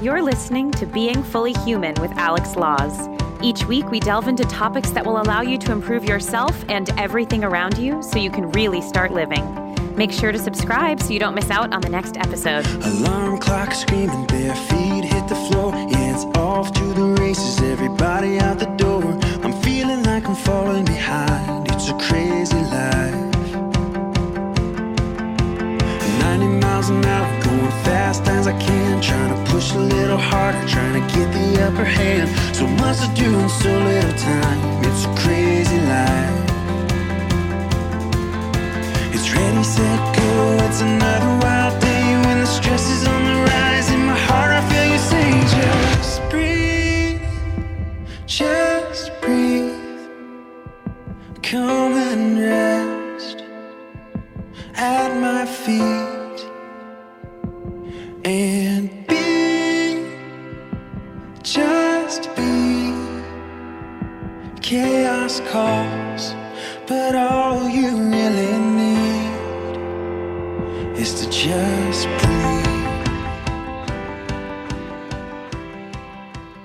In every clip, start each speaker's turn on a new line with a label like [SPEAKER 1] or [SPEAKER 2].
[SPEAKER 1] You're listening to Being Fully Human with Alex Laws. Each week, we delve into topics that will allow you to improve yourself and everything around you so you can really start living. Make sure to subscribe so you don't miss out on the next episode.
[SPEAKER 2] Alarm clock screaming, bare feet hit the floor. Yeah, it's off to the races, everybody out the door. I'm feeling like I'm falling behind, it's a crazy life. 90 miles an hour, going fast as I can, trying to push a little harder, trying to get the upper hand. So much to do in so little time, it's a crazy life. It's ready, set, go, it's another wild day when the stress is on the rise. In my heart I feel you say, just breathe, come and rest at my feet. And just be. Chaos calls, but all you really need is to just breathe.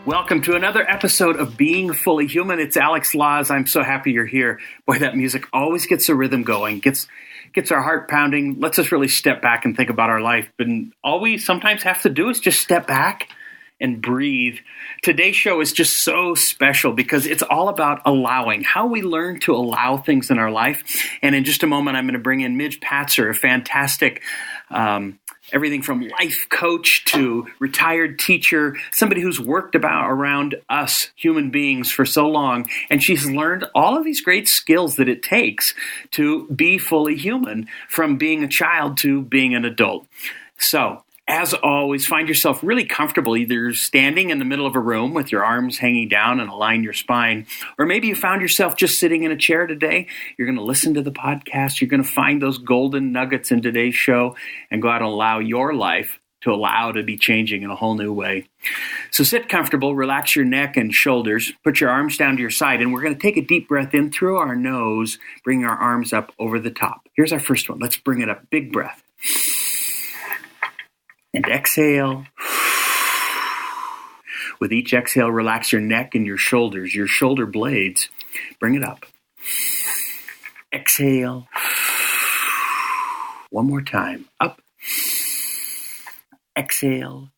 [SPEAKER 3] Welcome to another episode of Being Fully Human. It's Alex Laws. I'm so happy you're here. Boy, that music always gets the rhythm going, gets our heart pounding, lets us really step back and think about our life. And all we sometimes have to do is just step back and breathe. Today's show is just so special because it's all about allowing, how we learn to allow things in our life. And in just a moment, I'm going to bring in Midge Patzer, a fantastic everything from life coach to retired teacher, somebody who's worked around us human beings for so long. And she's learned all of these great skills that it takes to be fully human, from being a child to being an adult. So, as always, find yourself really comfortable, either standing in the middle of a room with your arms hanging down and align your spine, or maybe you found yourself just sitting in a chair today. You're going to listen to the podcast. You're going to find those golden nuggets in today's show and go out and allow your life to be changing in a whole new way. So sit comfortable, relax your neck and shoulders, put your arms down to your side, and we're going to take a deep breath in through our nose, bring our arms up over the top. Here's our first one. Let's bring it up. Big breath. And exhale. With each exhale, relax your neck and your shoulders, your shoulder blades. Bring it up. Exhale. One more time. Up. Exhale.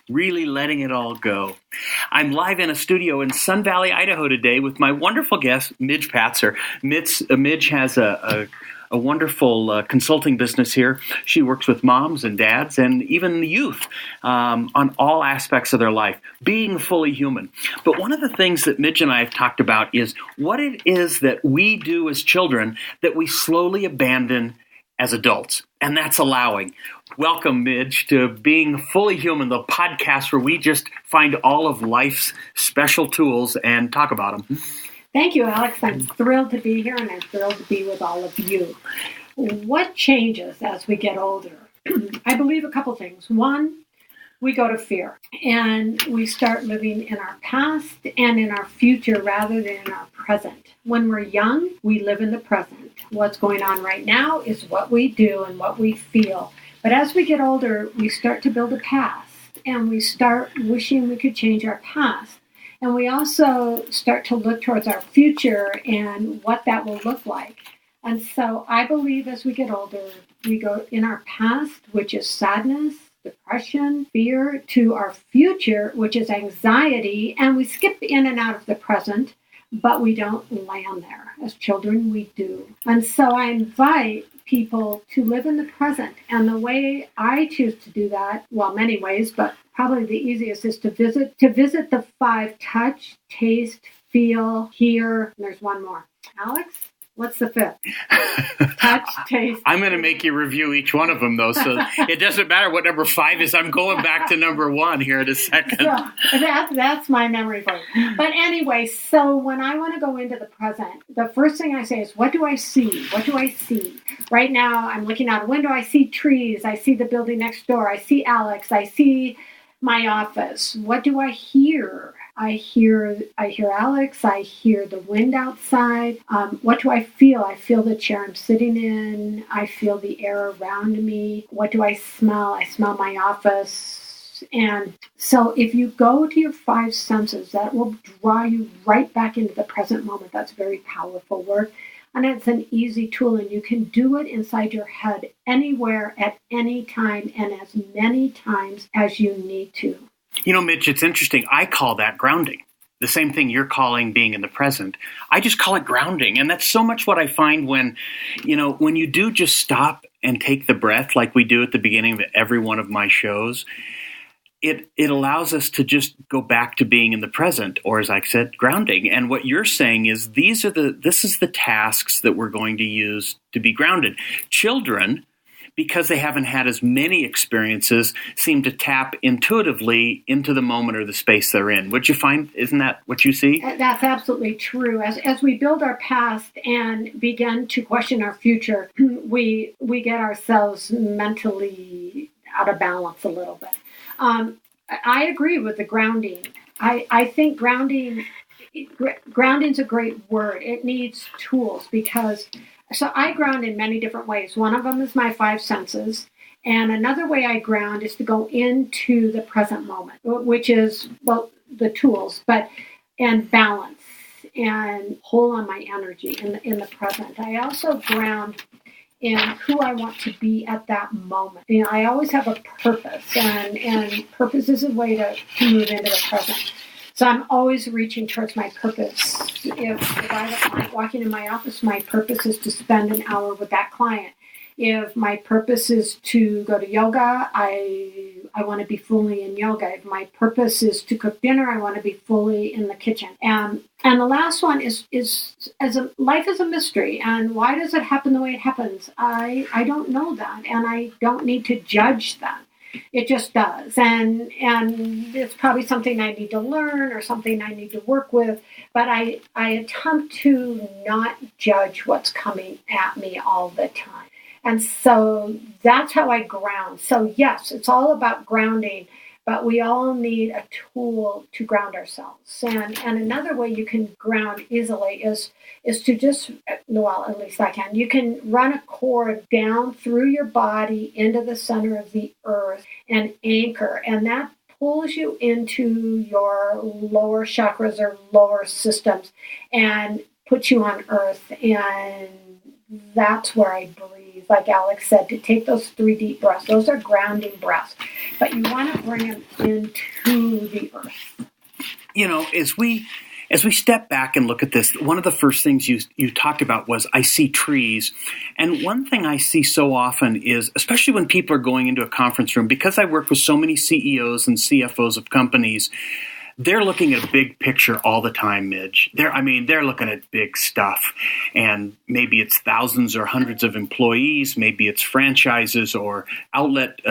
[SPEAKER 3] Really letting it all go. I'm live in a studio in Sun Valley, Idaho today with my wonderful guest, Midge Patzer. Midge has a wonderful consulting business here. She works with moms and dads and even the youth on all aspects of their life, being fully human. But one of the things that Midge and I have talked about is what it is that we do as children that we slowly abandon as adults, and that's allowing. Welcome, Midge, to Being Fully Human, the podcast where we just find all of life's special tools and talk about them.
[SPEAKER 4] Thank you, Alex. I'm thrilled to be here, and I'm thrilled to be with all of you. What changes as we get older? I believe a couple things. One, we go to fear, and we start living in our past and in our future rather than in our present. When we're young, we live in the present. What's going on right now is what we do and what we feel. But as we get older, we start to build a past, and we start wishing we could change our past. And we also start to look towards our future and what that will look like. And so I believe as we get older, we go in our past, which is sadness, depression, fear, to our future, which is anxiety. And we skip in and out of the present, but we don't land there. As children, we do. And so I invite people to live in the present. And the way I choose to do that, well, many ways, but probably the easiest is to visit the 5: touch, taste, feel, hear, and there's one more. Alex, what's the 5th? Touch, taste.
[SPEAKER 3] I'm going to make you review each one of them, though, so it doesn't matter what number 5 is. I'm going back to number 1 here in a second.
[SPEAKER 4] So that's my memory for you. But anyway, so when I want to go into the present, the first thing I say is, what do I see? What do I see? Right now, I'm looking out a window. I see trees. I see the building next door. I see Alex. I see my office. What do I hear? I hear Alex. I hear the wind outside. What do I feel? I feel the chair I'm sitting in. I feel the air around me. What do I smell? I smell my office. And so if you go to your five senses, that will draw you right back into the present moment. That's very powerful work. And it's an easy tool, and you can do it inside your head anywhere at any time and as many times as you need to.
[SPEAKER 3] You know, Mitch, it's interesting. I call that grounding. The same thing you're calling being in the present. I just call it grounding. And that's so much what I find when you do just stop and take the breath like we do at the beginning of every one of my shows. It allows us to just go back to being in the present, or as I said, grounding. And what you're saying is this is the tasks that we're going to use to be grounded. Children, because they haven't had as many experiences, seem to tap intuitively into the moment or the space they're in. Would you find, isn't that what you see?
[SPEAKER 4] That's absolutely true. As we build our past and begin to question our future, we get ourselves mentally out of balance a little bit. I agree with the grounding. I think grounding's a great word. It needs tools so I ground in many different ways. One of them is my five senses. And another way I ground is to go into the present moment, which is, the tools, and balance and hold on my energy in the present. I also ground in who I want to be at that moment. I always have a purpose, and purpose is a way to move into the present. So I'm always reaching towards my purpose. If I have a client walking in my office, my purpose is to spend an hour with that client. If my purpose is to go to yoga, I want to be fully in yoga. If my purpose is to cook dinner, I want to be fully in the kitchen. And the last one is life is a mystery. And why does it happen the way it happens? I don't know that, and I don't need to judge that. It just does. And it's probably something I need to learn or something I need to work with. But I attempt to not judge what's coming at me all the time. And so that's how I ground. So yes, it's all about grounding, but we all need a tool to ground ourselves. And another way you can ground easily is to just, well, at least I can. You can run a cord down through your body into the center of the earth and anchor. And that pulls you into your lower chakras or lower systems and puts you on earth. And that's where I breathe. Like Alex said, to take those 3 deep breaths. Those are grounding breaths. But you want to bring them into the earth.
[SPEAKER 3] As we step back and look at this, one of the first things you talked about was I see trees. And one thing I see so often is, especially when people are going into a conference room, because I work with so many CEOs and CFOs of companies, they're looking at a big picture all the time, Midge. They're looking at big stuff. And maybe it's thousands or hundreds of employees. Maybe it's franchises or outlet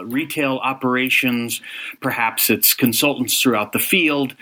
[SPEAKER 3] retail operations. Perhaps it's consultants throughout the field.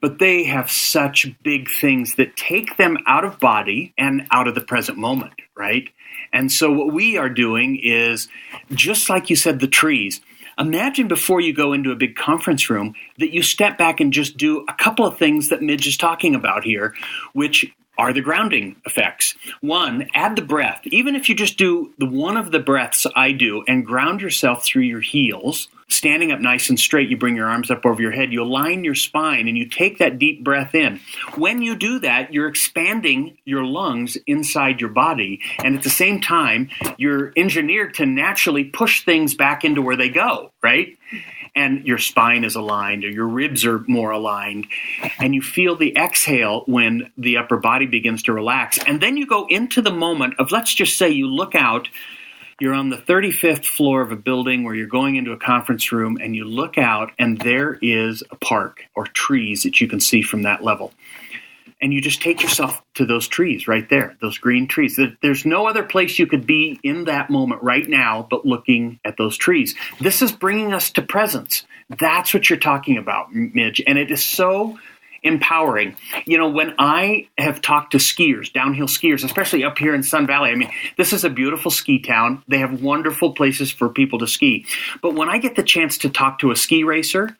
[SPEAKER 3] But they have such big things that take them out of body and out of the present moment, right? And so what we are doing is, just like you said, the trees. Imagine before you go into a big conference room that you step back and just do a couple of things that Midge is talking about here, which are the grounding effects. One, add the breath. Even if you just do one of the breaths I do and ground yourself through your heels, standing up nice and straight, you bring your arms up over your head, you align your spine, and you take that deep breath in. When you do that, you're expanding your lungs inside your body, and at the same time, you're engineered to naturally push things back into where they go, right? And your spine is aligned, or your ribs are more aligned, and you feel the exhale when the upper body begins to relax. And then you go into the moment of, let's just say you look out, you're on the 35th floor of a building where you're going into a conference room, and you look out and there is a park or trees that you can see from that level. And you just take yourself to those trees right there, those green trees. There's no other place you could be in that moment right now but looking at those trees. This is bringing us to presence. That's what you're talking about, Midge. And it is so empowering. When I have talked to skiers, downhill skiers, especially up here in Sun Valley, this is a beautiful ski town. They have wonderful places for people to ski. But when I get the chance to talk to a ski racer,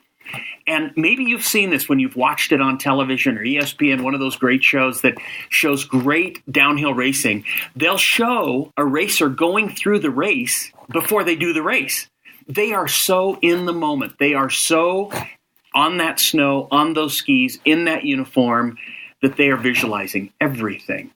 [SPEAKER 3] And maybe you've seen this when you've watched it on television or ESPN, one of those great shows that shows great downhill racing. They'll show a racer going through the race before they do the race. They are so in the moment. They are so on that snow, on those skis, in that uniform, that they are visualizing everything.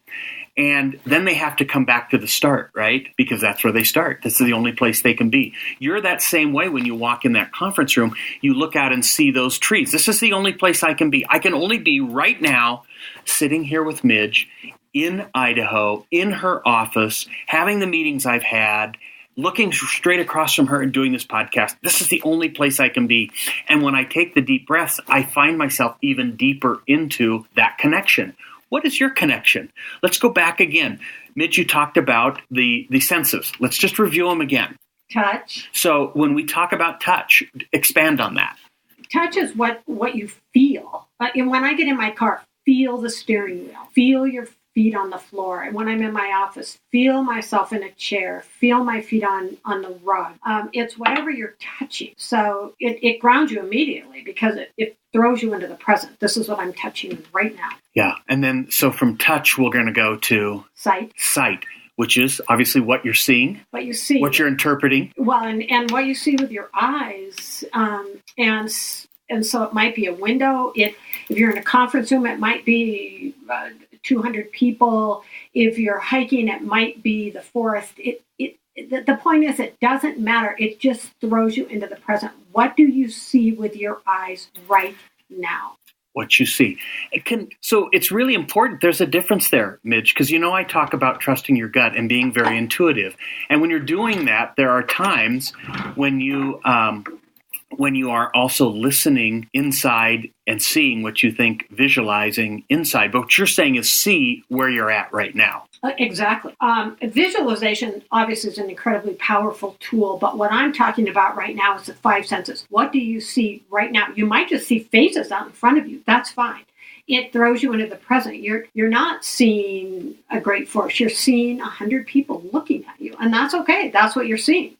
[SPEAKER 3] And then they have to come back to the start, right? Because that's where they start. This is the only place they can be. You're that same way when you walk in that conference room. You look out and see those trees. This is the only place I can be. I can only be right now sitting here with Midge in Idaho, in her office, having the meetings I've had, looking straight across from her and doing this podcast. This is the only place I can be. And when I take the deep breaths, I find myself even deeper into that connection. What is your connection? Let's go back again. Midge, you talked about the senses. Let's just review them again.
[SPEAKER 4] Touch.
[SPEAKER 3] So when we talk about touch, expand on that.
[SPEAKER 4] Touch is what you feel. And when I get in my car, feel the steering wheel. Feel your feet on the floor. And when I'm in my office, feel myself in a chair. Feel my feet on the rug. It's whatever you're touching. So it grounds you immediately because it throws you into the present. This is what I'm touching right now.
[SPEAKER 3] Yeah. And then, so from touch, we're going to go to sight, which is obviously what you're seeing.
[SPEAKER 4] What you see.
[SPEAKER 3] What you're interpreting.
[SPEAKER 4] Well, and what you see with your eyes. And so it might be a window. If you're in a conference room, it might be 200 people. If you're hiking, it might be the forest. The point is, it doesn't matter. It just throws you into the present. What do you see with your eyes right now?
[SPEAKER 3] What you see. So it's really important. There's a difference there, Midge, because I talk about trusting your gut and being very intuitive. And when you're doing that, there are times when you are also listening inside and seeing what you think, visualizing inside. But what you're saying is see where you're at right now.
[SPEAKER 4] Exactly. Visualization obviously is an incredibly powerful tool, but what I'm talking about right now is the five senses. What do you see right now? You might just see faces out in front of you. That's fine. It throws you into the present. You're not seeing a great forest. You're seeing 100 people looking at you, and that's okay. That's what you're seeing.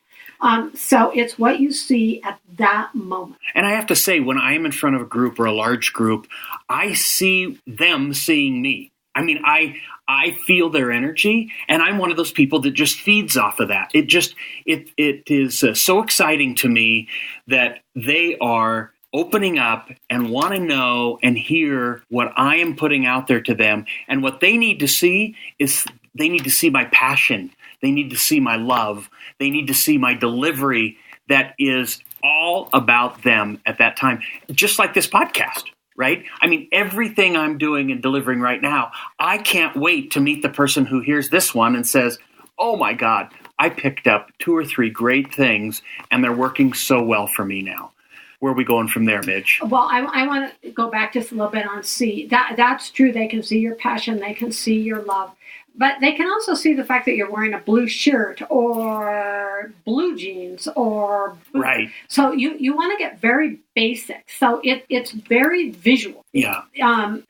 [SPEAKER 4] So it's what you see at that moment. And
[SPEAKER 3] I have to say, when I am in front of a group or a large group, I see them seeing me. I mean, I feel their energy, and I'm one of those people that just feeds off of that. It is so exciting to me that they are opening up and want to know and hear what I am putting out there to them. And what they need to see is they need to see my passion. They need to see my love. They need to see my delivery that is all about them at that time, just like this podcast, right? I mean, everything I'm doing and delivering right now, I can't wait to meet the person who hears this one and says, oh my God, I picked up 2 or 3 great things and they're working so well for me now. Where are we going from there, Midge?
[SPEAKER 4] Well, I want to go back just a little bit on see. That's true. They can see your passion. They can see your love. But they can also see the fact that you're wearing a blue shirt or blue jeans or...
[SPEAKER 3] Right.
[SPEAKER 4] So you want to get very basic. So it's very visual.
[SPEAKER 3] Yeah.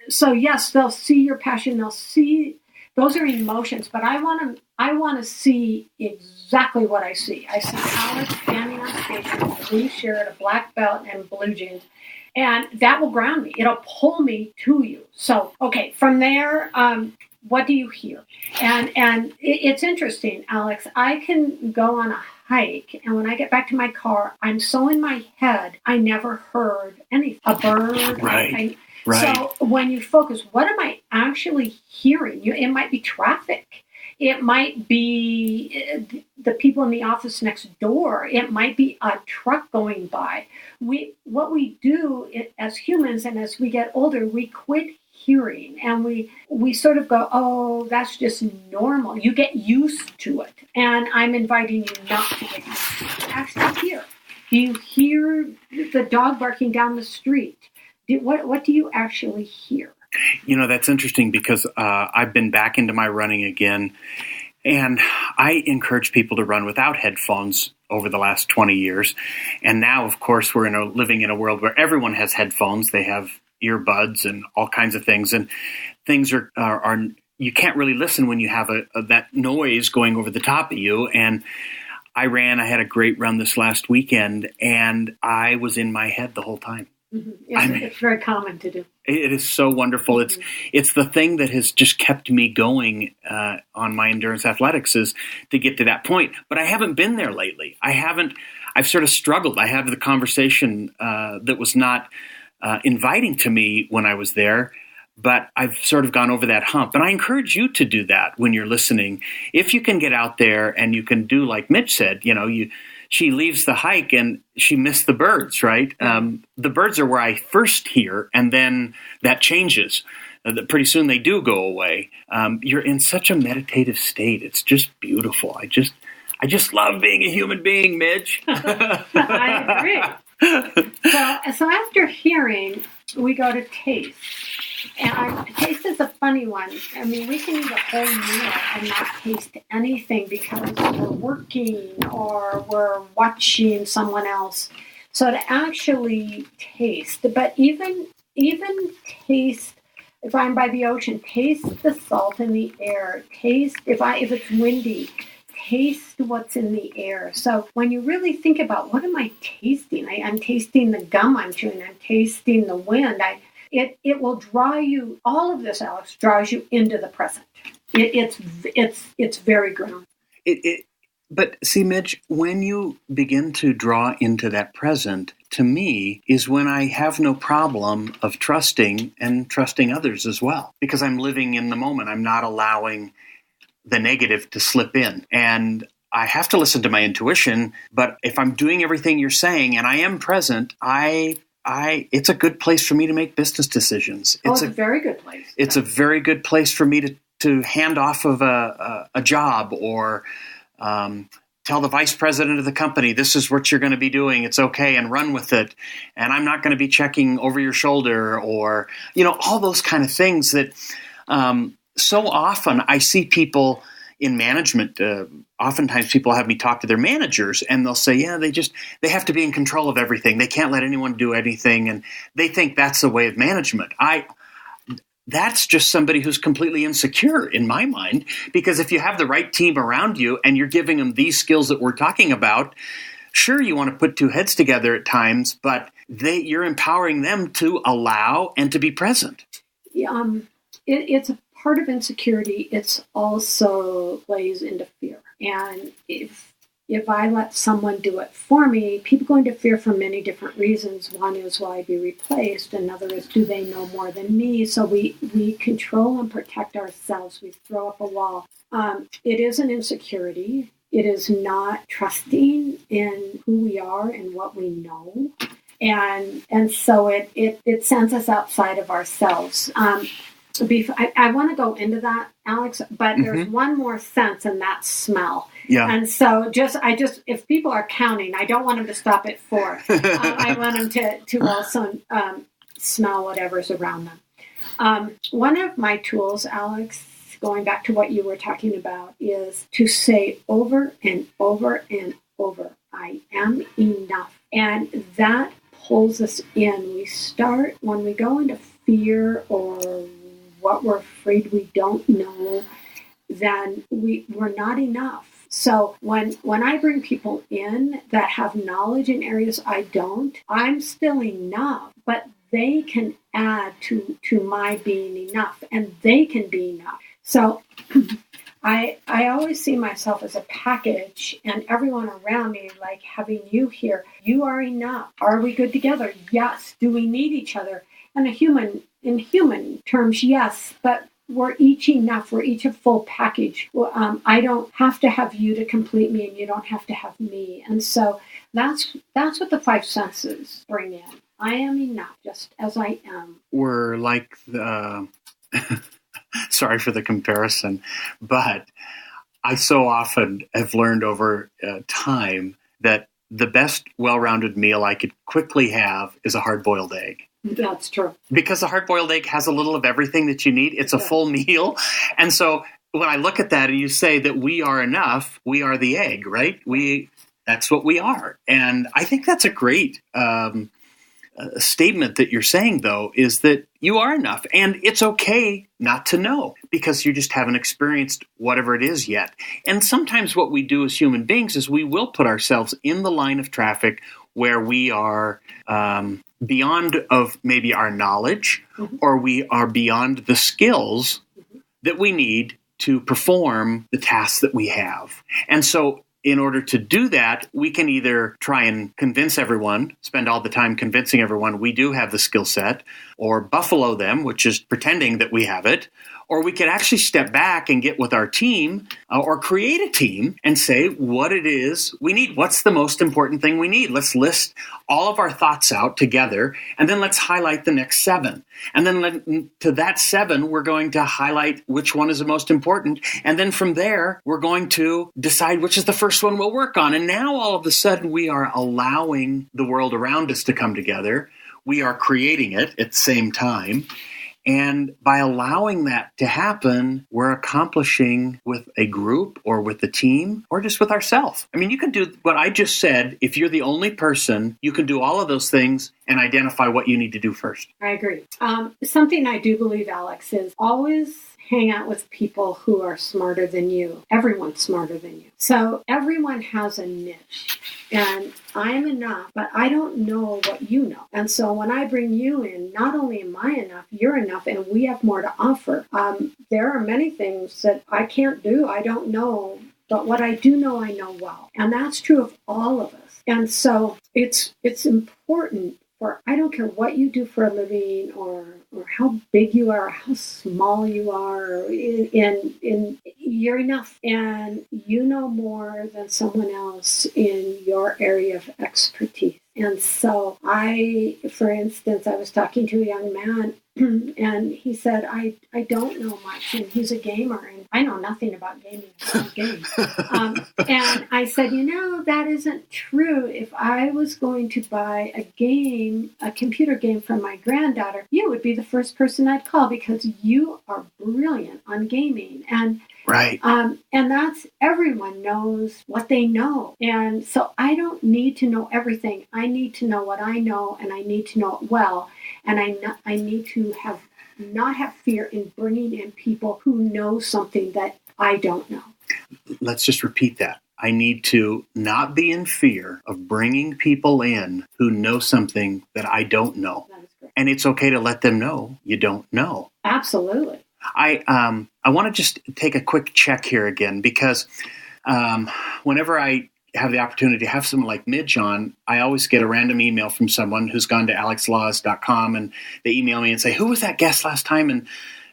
[SPEAKER 4] So yes, they'll see your passion. They'll see... Those are emotions. But I want to see exactly what I see. I see Alex standing on stage with a blue shirt, a black belt, and blue jeans. And that will ground me. It'll pull me to you. So, okay, from there... what do you hear? And it's interesting, Alex. I can go on a hike, and when I get back to my car, I'm so in my head, I never heard anything. A bird.
[SPEAKER 3] Right.
[SPEAKER 4] So when you focus, what am I actually hearing? It might be traffic. It might be the people in the office next door. It might be a truck going by. What we do as humans, and as we get older, we quit hearing, and we sort of go, oh, that's just normal. You get used to it, and I'm inviting you not to get used to it. Actually hear. Do you hear the dog barking down the street? What do you actually hear?
[SPEAKER 3] That's interesting because I've been back into my running again, and I encourage people to run without headphones over the last 20 years. And now, of course, we're living in a world where everyone has headphones. They have earbuds and all kinds of things, and things are you can't really listen when you have that noise going over the top of you. And I had a great run this last weekend, and I was in my head the whole time.
[SPEAKER 4] It's very common to do.
[SPEAKER 3] It is so wonderful. It's the thing that has just kept me going on my endurance athletics, is to get to that point. But I haven't been there lately. I've sort of struggled. I had the conversation that was not inviting to me when I was there, but I've sort of gone over that hump. And I encourage you to do that when you're listening. If you can get out there and you can do like Mitch said, she leaves the hike and she missed the birds, right? The birds are where I first hear, and then that changes. Pretty soon they do go away. You're in such a meditative state. It's just beautiful. I just love being a human being, Midge.
[SPEAKER 4] I agree. So after hearing, we go to taste. And taste is a funny one. I mean, we can eat a whole meal and not taste anything because we're working or we're watching someone else. So to actually taste, but even taste, if I'm by the ocean, taste the salt in the air. Taste if it's windy, taste what's in the air. So when you really think about what am I tasting? I'm tasting the gum I'm chewing. I'm tasting the wind. It will draw you. All of this, Alex, draws you into the present. It's very grounded.
[SPEAKER 3] But see, Mitch, when you begin to draw into that present, to me, is when I have no problem of trusting others as well, because I'm living in the moment. I'm not allowing the negative to slip in. And I have to listen to my intuition, but if I'm doing everything you're saying and I am present, it's a good place for me to make business decisions.
[SPEAKER 4] It's a very good place.
[SPEAKER 3] It's a very good place for me to hand off of a job or tell the vice president of the company, this is what you're going to be doing. It's okay, and run with it. And I'm not going to be checking over your shoulder or, all those kind of things that so often I see people in management. Oftentimes people have me talk to their managers and they'll say, yeah, they have to be in control of everything. They can't let anyone do anything. And they think that's the way of management. That's just somebody who's completely insecure in my mind, because if you have the right team around you and you're giving them these skills that we're talking about, sure, you want to put two heads together at times, but you're empowering them to allow and to be present.
[SPEAKER 4] It's a part of insecurity. It's also plays into fear. And if I let someone do it for me, people go into fear for many different reasons. One is, will I be replaced? Another is, do they know more than me? So we control and protect ourselves. We throw up a wall. It is an insecurity. It is not trusting in who we are and what we know. And so it sends us outside of ourselves. I want to go into that, Alex, but there's one more sense, and that's smell.
[SPEAKER 3] Yeah.
[SPEAKER 4] And so if people are counting, I don't want them to stop at 4. I want them to also smell whatever's around them. One of my tools, Alex, going back to what you were talking about, is to say over and over and over, I am enough. And that pulls us in. We start, when we go into fear or what we're afraid we don't know, then we're not enough. So when I bring people in that have knowledge in areas I don't, I'm still enough, but they can add to my being enough, and they can be enough. So I always see myself as a package, and everyone around me, like having you here, you are enough. Are we good together? Yes. Do we need each other? And in human terms, yes, but we're each enough. We're each a full package. I don't have to have you to complete me, and you don't have to have me. And so that's what the 5 senses bring in. I am enough, just as I am.
[SPEAKER 3] We're like sorry for the comparison, but I so often have learned over time that the best well-rounded meal I could quickly have is a hard-boiled egg.
[SPEAKER 4] That's true.
[SPEAKER 3] Because a hard-boiled egg has a little of everything that you need. It's a full meal. And so when I look at that and you say that we are enough, we are the egg, right? That's what we are. And I think that's a great statement that you're saying, though, is that you are enough. And it's okay not to know, because you just haven't experienced whatever it is yet. And sometimes what we do as human beings is we will put ourselves in the line of traffic where we are beyond of maybe our knowledge, or we are beyond the skills that we need to perform the tasks that we have. And so in order to do that, we can either try and convince everyone, spend all the time convincing everyone we do have the skill set, or buffalo them, which is pretending that we have it, or we could actually step back and get with our team or create a team and say what it is we need. What's the most important thing we need? Let's list all of our thoughts out together, and then let's highlight the next 7. And then to that 7, we're going to highlight which one is the most important. And then from there, we're going to decide which is the first one we'll work on. And now all of a sudden, we are allowing the world around us to come together. We are creating it at the same time. And by allowing that to happen, we're accomplishing with a group or with a team or just with ourselves. I mean, you can do what I just said. If you're the only person, you can do all of those things and identify what you need to do first.
[SPEAKER 4] I agree. Something I do believe, Alex, is always hang out with people who are smarter than you. Everyone's smarter than you. So everyone has a niche. And I'm enough, but I don't know what you know. And so when I bring you in, not only am I enough, you're enough, and we have more to offer. There are many things that I can't do. I don't know. But what I do know, I know well. And that's true of all of us. And so it's important for, I don't care what you do for a living or how big you are, how small you are, you're enough. And you know more than someone else in your area of expertise. And so for instance, I was talking to a young man and he said, I don't know much, and he's a gamer, and I know nothing about gaming. And I said, that isn't true. If I was going to buy a computer game for my granddaughter, you would be the first person I'd call because you are brilliant on gaming. And
[SPEAKER 3] right.
[SPEAKER 4] And that's, everyone knows what they know. And so I don't need to know everything. I need to know what I know, and I need to know it well. And I need to not have fear in bringing in people who know something that I don't know.
[SPEAKER 3] Let's just repeat that. I need to not be in fear of bringing people in who know something that I don't know.
[SPEAKER 4] That is correct.
[SPEAKER 3] And it's okay to let them know you don't know.
[SPEAKER 4] Absolutely.
[SPEAKER 3] I want to just take a quick check here again, because whenever I have the opportunity to have someone like Midge on, I always get a random email from someone who's gone to alexlaws.com, and they email me and say, who was that guest last time, and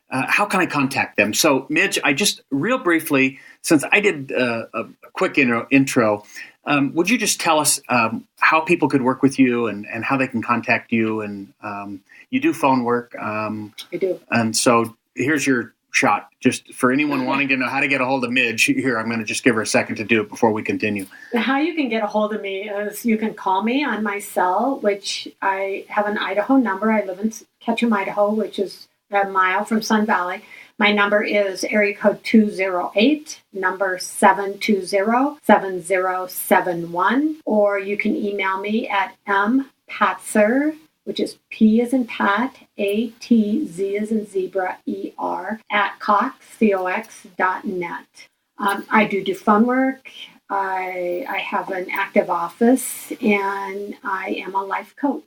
[SPEAKER 3] how can I contact them? So Midge, I just real briefly, since I did a quick intro, would you just tell us how people could work with you and how they can contact you? And you do phone work. I
[SPEAKER 4] do.
[SPEAKER 3] And so here's your shot. Just for anyone wanting to know how to get a hold of Midge, here, I'm going to just give her a second to do it before we continue.
[SPEAKER 4] How you can get a hold of me is you can call me on my cell, which I have an Idaho number. I live in Ketchum, Idaho, which is a mile from Sun Valley. My number is area code 208, number 720-7071. Or you can email me at mpatzer, which is P as in Pat, A-T-Z as in zebra, E-R, at cox.net. I do phone work. I have an active office, and I am a life coach.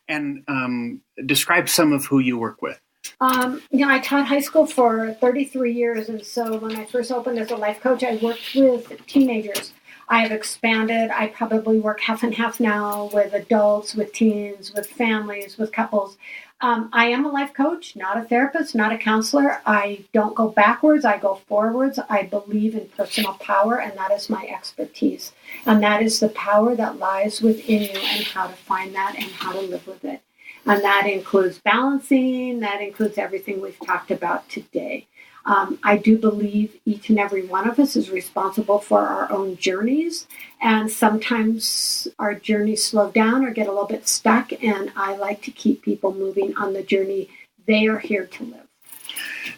[SPEAKER 3] And describe some of who you work with.
[SPEAKER 4] I taught high school for 33 years, and so when I first opened as a life coach, I worked with teenagers. I have expanded. I probably work half and half now with adults, with teens, with families, with couples. I am a life coach, not a therapist, not a counselor. I don't go backwards. I go forwards. I believe in personal power, and that is my expertise. And that is the power that lies within you and how to find that and how to live with it. And that includes balancing. That includes everything we've talked about today. I do believe each and every one of us is responsible for our own journeys. And sometimes our journeys slow down or get a little bit stuck. And I like to keep people moving on the journey they are here to live.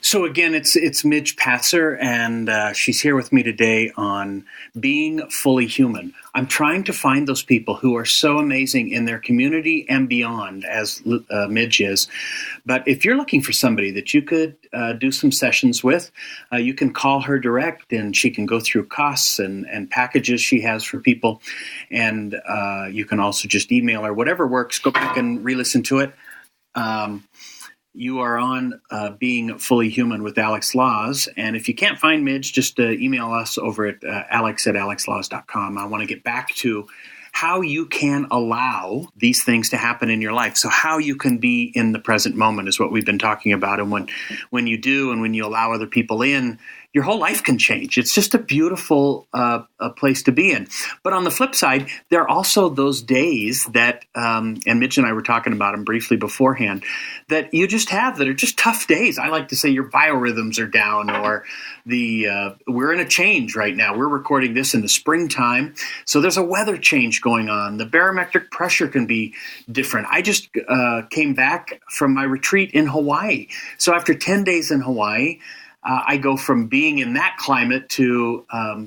[SPEAKER 3] So again, it's Midge Patzer, and she's here with me today on being fully human. I'm trying to find those people who are so amazing in their community and beyond, as Midge is. But if you're looking for somebody that you could do some sessions with, you can call her direct, and she can go through costs and packages she has for people. And you can also just email her, whatever works. Go back and re-listen to it. You are on Being Fully Human with Alex Laws. And if you can't find Midge, just email us over at alex@alexlaws.com. I want to get back to how you can allow these things to happen in your life. So how you can be in the present moment is what we've been talking about. And when you do, and when you allow other people in, your whole life can change. It's just a beautiful a place to be in. But on the flip side, there are also those days that, and Mitch and I were talking about them briefly beforehand, that you just have that are just tough days. I like to say your biorhythms are down, or we're in a change right now. We're recording this in the springtime, so there's a weather change going on. The barometric pressure can be different. I just came back from my retreat in Hawaii. So after 10 days in Hawaii, I go from being in that climate to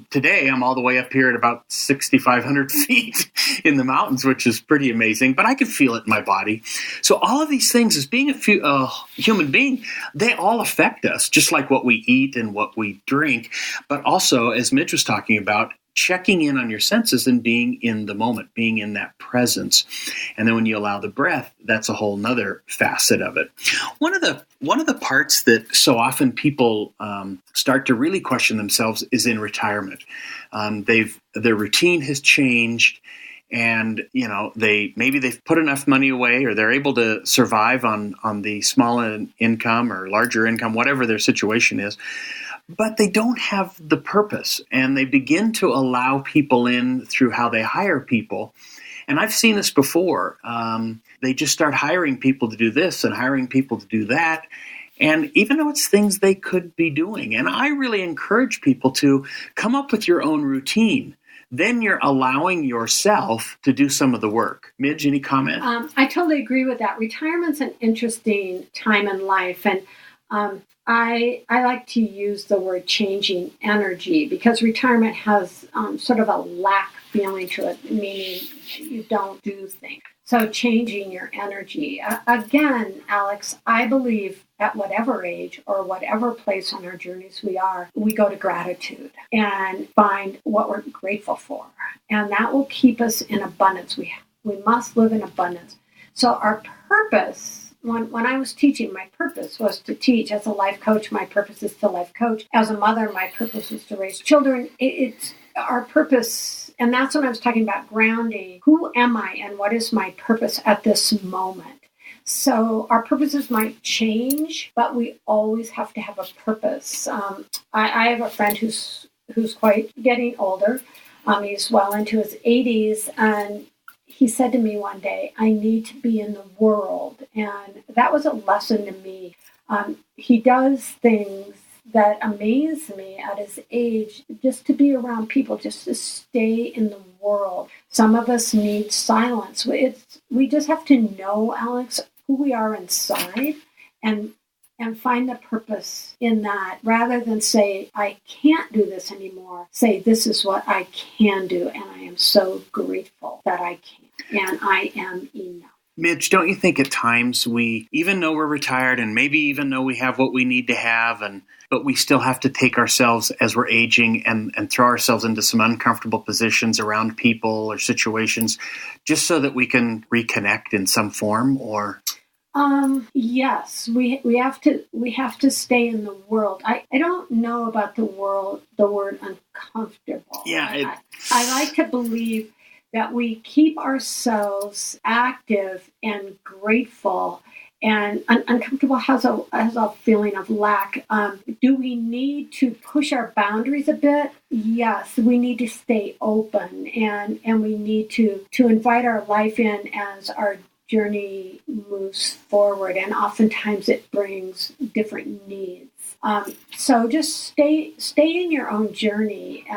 [SPEAKER 3] today, I'm all the way up here at about 6,500 feet in the mountains, which is pretty amazing, but I can feel it in my body. So all of these things, as being a human being, they all affect us, just like what we eat and what we drink, but also, as Mitch was talking about, checking in on your senses and being in the moment, being in that presence. And then when you allow the breath, that's a whole nother facet of it. One of the parts that so often people start to really question themselves is in retirement. Their routine has changed, and they've put enough money away, or they're able to survive on the small income or larger income, whatever their situation is. But they don't have the purpose, and they begin to allow people in through how they hire people. And I've seen this before. They just start hiring people to do this and hiring people to do that. And even though it's things they could be doing, and I really encourage people to come up with your own routine. Then you're allowing yourself to do some of the work. Midge, any comment?
[SPEAKER 4] I totally agree with that. Retirement's an interesting time in life, and I like to use the word changing energy, because retirement has sort of a lack feeling to it, meaning you don't do things. So changing your energy. Again, Alex, I believe at whatever age or whatever place on our journeys we go to gratitude and find what we're grateful for. And that will keep us in abundance. We must live in abundance. So our purpose, when I was teaching, my purpose was to teach. As a life coach, my purpose is to life coach. As a mother, my purpose is to raise children. It's our purpose, and that's what I was talking about, grounding. Who am I and what is my purpose at this moment? So our purposes might change, but we always have to have a purpose. I have a friend who's quite getting older. He's well into his 80s, and he said to me one day, I need to be in the world. And that was a lesson to me. He does things that amaze me at his age, just to be around people, just to stay in the world. Some of us need silence. We just have to know, Alex, who we are inside and find the purpose in that, rather than say, I can't do this anymore. Say, this is what I can do, and I am so grateful that I can, and I am enough.
[SPEAKER 3] Mitch, don't you think at times we, even though we're retired and maybe even though we have what we need to have, but we still have to take ourselves as we're aging and throw ourselves into some uncomfortable positions around people or situations just so that we can reconnect in some form? Or
[SPEAKER 4] yes, we have to stay in the world. I don't know about the word uncomfortable.
[SPEAKER 3] Yeah,
[SPEAKER 4] I like to believe that we keep ourselves active and grateful, and uncomfortable has a feeling of lack. Do we need to push our boundaries a bit? Yes, we need to stay open, and we need to invite our life in as our journey moves forward, and oftentimes it brings different needs. So just stay in your own journey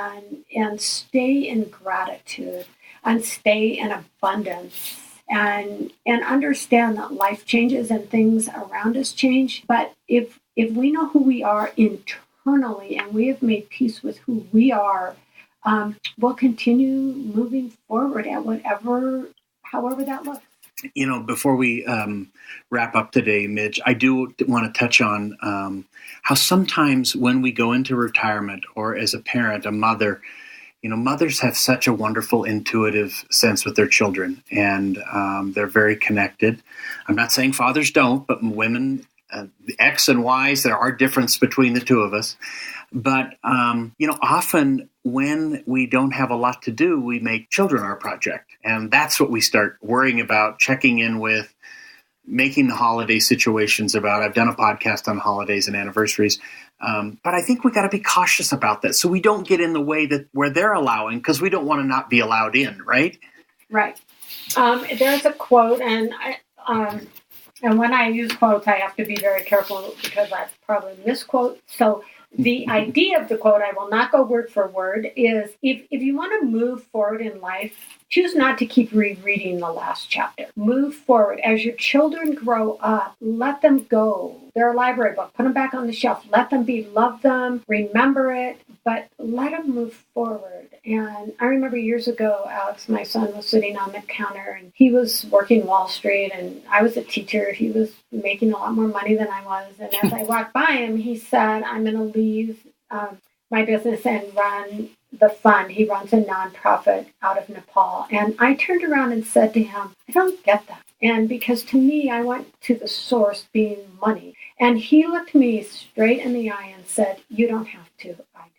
[SPEAKER 4] and stay in gratitude and stay in abundance and understand that life changes and things around us change. But if if we know who we are internally and we have made peace with who we are, we'll continue moving forward at however that looks.
[SPEAKER 3] Before we wrap up today, Midge, I do want to touch on how sometimes when we go into retirement, or as a parent, a mother, mothers have such a wonderful intuitive sense with their children, and they're very connected. I'm not saying fathers don't, but women, X and Y's, there are differences between the two of us. But, often when we don't have a lot to do, we make children our project. And that's what we start worrying about, checking in with, making the holiday situations about. I've done a podcast on holidays and anniversaries. But I think we got to be cautious about that so we don't get in the way where they're allowing, because we don't want to not be allowed in, right?
[SPEAKER 4] Right. There's a quote, and when I use quotes, I have to be very careful because I probably misquote. So the idea of the quote, I will not go word for word, is if you want to move forward in life, choose not to keep rereading the last chapter. Move forward. As your children grow up, let them go. They're a library book. Put them back on the shelf. Let them be. Love them. Remember it. But let them move forward. And I remember years ago, Alex, my son, was sitting on the counter, and he was working Wall Street, and I was a teacher. He was making a lot more money than I was. And as I walked by him, he said, I'm going to leave my business and run the fund. He runs a nonprofit out of Nepal. And I turned around and said to him, I don't get that. And because to me, I went to the source being money. And he looked me straight in the eye and said, you don't have to, I do.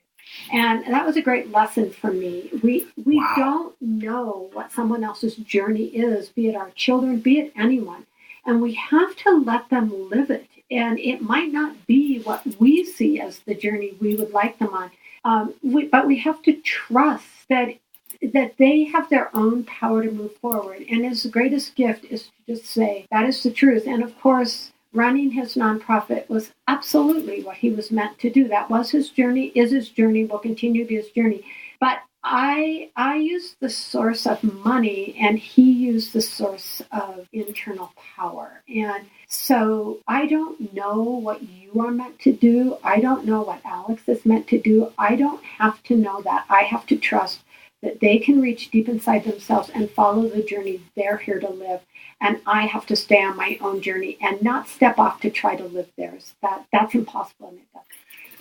[SPEAKER 4] And that was a great lesson for me. We
[SPEAKER 3] Wow.
[SPEAKER 4] don't know what someone else's journey is, be it our children, be it anyone. And we have to let them live it. And it might not be what we see as the journey we would like them on. But we have to trust that they have their own power to move forward. And his greatest gift is to just say, that is the truth. And of course, running his nonprofit was absolutely what he was meant to do. That was his journey, is his journey, will continue to be his journey. But I used the source of money, and he used the source of internal power. And so I don't know what you are meant to do. I don't know what Alex is meant to do. I don't have to know that. I have to trust that they can reach deep inside themselves and follow the journey they're here to live. And I have to stay on my own journey and not step off to try to live theirs. That's impossible. And it doesn't.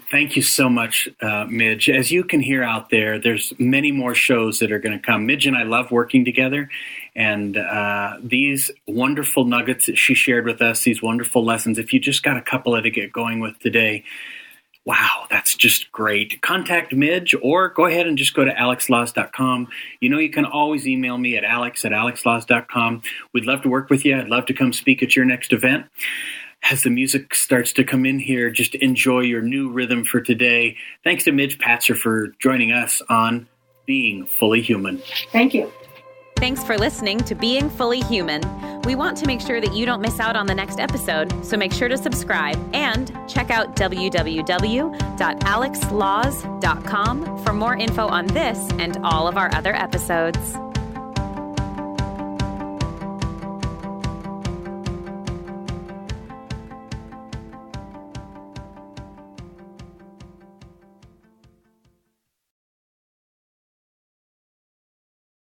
[SPEAKER 3] Thank you so much, Midge. As you can hear out there, there's many more shows that are going to come. Midge and I love working together, and these wonderful nuggets that she shared with us, these wonderful lessons, if you just got a couple to get going with today, wow, that's just great. Contact Midge, or go ahead and just go to alexlaws.com. You can always email me at alex@alexlaws.com. We'd love to work with you. I'd love to come speak at your next event. As the music starts to come in here, just enjoy your new rhythm for today. Thanks to Midge Patzer for joining us on Being Fully Human.
[SPEAKER 4] Thank you.
[SPEAKER 1] Thanks for listening to Being Fully Human. We want to make sure that you don't miss out on the next episode, so make sure to subscribe and check out www.alexlaws.com for more info on this and all of our other episodes.